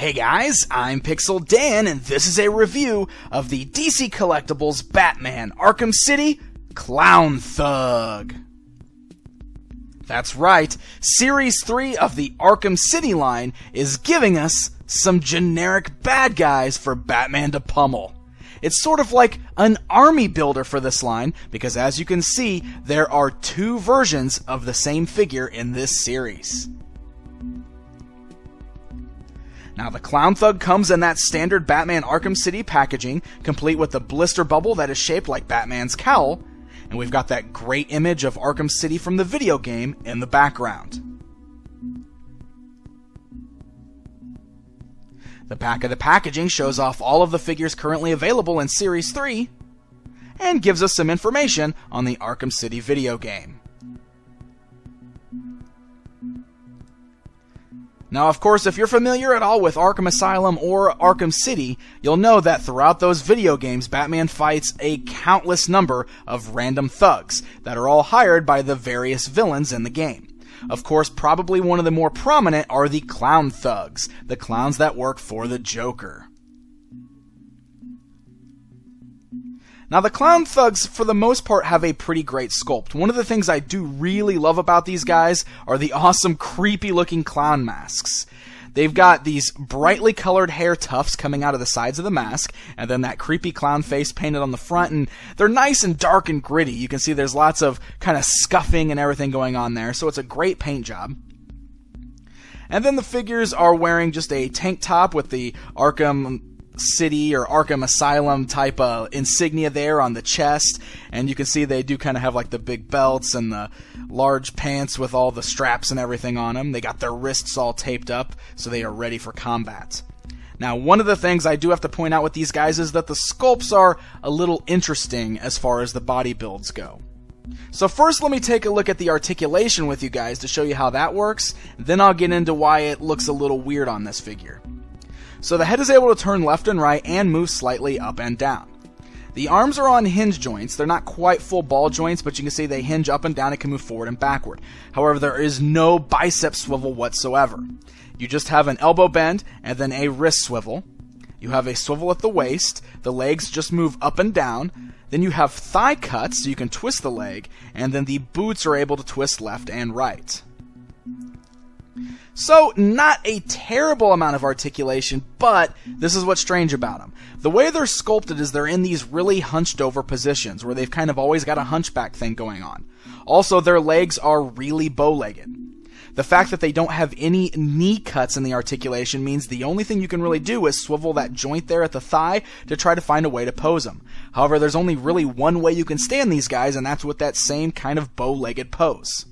Hey guys, I'm Pixel Dan, and this is a review of the DC Collectibles Batman Arkham City Clown Thug. That's right, Series 3 of the Arkham City line is giving us some generic bad guys for Batman to pummel. It's sort of like an army builder for this line, because as you can see, there are two versions of the same figure in this series. Now, the Clown Thug comes in that standard Batman Arkham City packaging, complete with the blister bubble that is shaped like Batman's cowl, and we've got that great image of Arkham City from the video game in the background. The back of the packaging shows off all of the figures currently available in Series 3, and gives us some information on the Arkham City video game. Now, of course, if you're familiar at all with Arkham Asylum or Arkham City, you'll know that throughout those video games, Batman fights a countless number of random thugs that are all hired by the various villains in the game. Of course, probably one of the more prominent are the Clown Thugs, the clowns that work for the Joker. Now, the Clown Thugs, for the most part, have a pretty great sculpt. One of the things I do really love about these guys are the awesome, creepy-looking clown masks. They've got these brightly colored hair tufts coming out of the sides of the mask, and then that creepy clown face painted on the front, and they're nice and dark and gritty. You can see there's lots of kind of scuffing and everything going on there, so it's a great paint job. And then the figures are wearing just a tank top with the Arkham City or Arkham Asylum type insignia there on the chest, and you can see they do kind of have like the big belts and the large pants with all the straps and everything on them. They got their wrists all taped up, so they are ready for combat. Now, one of the things I do have to point out with these guys is that the sculpts are a little interesting as far as the body builds go. So first, let me take a look at the articulation with you guys to show you how that works, then I'll get into why it looks a little weird on this figure. So the head is able to turn left and right and move slightly up and down. The arms are on hinge joints. They're not quite full ball joints, but you can see they hinge up and down and can move forward and backward. However, there is no bicep swivel whatsoever. You just have an elbow bend and then a wrist swivel. You have a swivel at the waist. The legs just move up and down. Then you have thigh cuts, so you can twist the leg, and then the boots are able to twist left and right. So, not a terrible amount of articulation, but this is what's strange about them. The way they're sculpted is they're in these really hunched over positions, where they've kind of always got a hunchback thing going on. Also, their legs are really bow-legged. The fact that they don't have any knee cuts in the articulation means the only thing you can really do is swivel that joint there at the thigh to try to find a way to pose them. However, there's only really one way you can stand these guys, and that's with that same kind of bow-legged pose.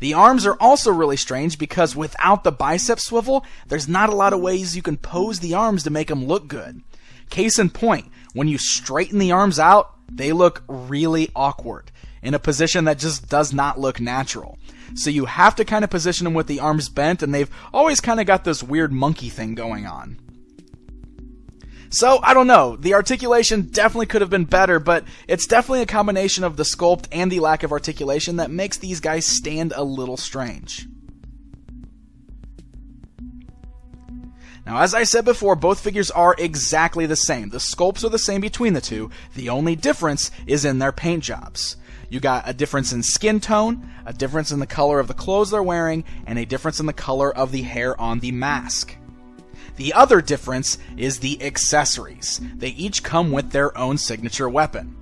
The arms are also really strange because without the bicep swivel, there's not a lot of ways you can pose the arms to make them look good. Case in point, when you straighten the arms out, they look really awkward, in a position that just does not look natural. So you have to kind of position them with the arms bent, and they've always kind of got this weird monkey thing going on. So, I don't know, the articulation definitely could have been better, but it's definitely a combination of the sculpt and the lack of articulation that makes these guys stand a little strange. Now, as I said before, both figures are exactly the same. The sculpts are the same between the two. The only difference is in their paint jobs. You got a difference in skin tone, a difference in the color of the clothes they're wearing, and a difference in the color of the hair on the mask. The other difference is the accessories. They each come with their own signature weapon.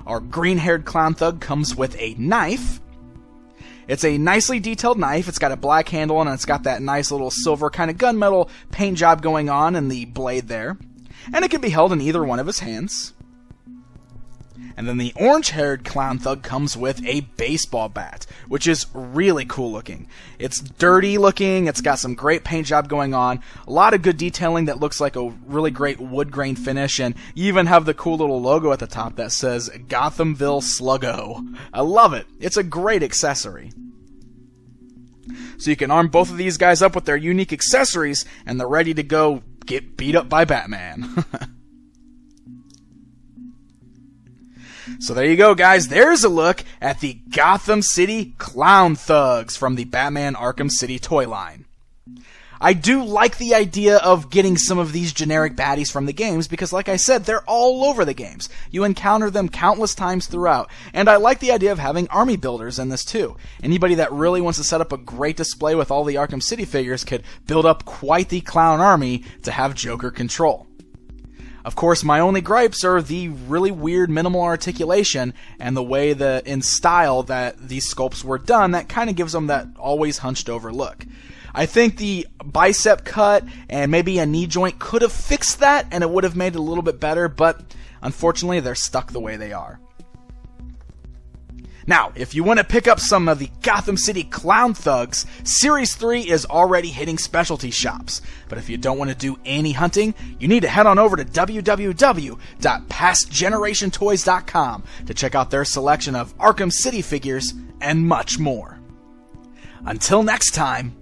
Our green-haired Clown Thug comes with a knife. It's a nicely detailed knife. It's got a black handle and it's got that nice little silver kind of gunmetal paint job going on in the blade there. And it can be held in either one of his hands. And then the orange-haired Clown Thug comes with a baseball bat, which is really cool looking. It's dirty looking, it's got some great paint job going on, a lot of good detailing that looks like a really great wood grain finish, and you even have the cool little logo at the top that says Gothamville Sluggo. I love it. It's a great accessory. So you can arm both of these guys up with their unique accessories, and they're ready to go get beat up by Batman. So there you go, guys. There's a look at the Gotham City Clown Thugs from the Batman Arkham City toy line. I do like the idea of getting some of these generic baddies from the games because, like I said, they're all over the games. You encounter them countless times throughout. And I like the idea of having army builders in this too. Anybody that really wants to set up a great display with all the Arkham City figures could build up quite the clown army to have Joker control. Of course, my only gripes are the really weird minimal articulation and the way that in style that these sculpts were done that kind of gives them that always hunched over look. I think the bicep cut and maybe a knee joint could have fixed that and it would have made it a little bit better, but unfortunately they're stuck the way they are. Now, if you want to pick up some of the Gotham City Clown Thugs, Series 3 is already hitting specialty shops. But if you don't want to do any hunting, you need to head on over to www.pastgenerationtoys.com to check out their selection of Arkham City figures and much more. Until next time,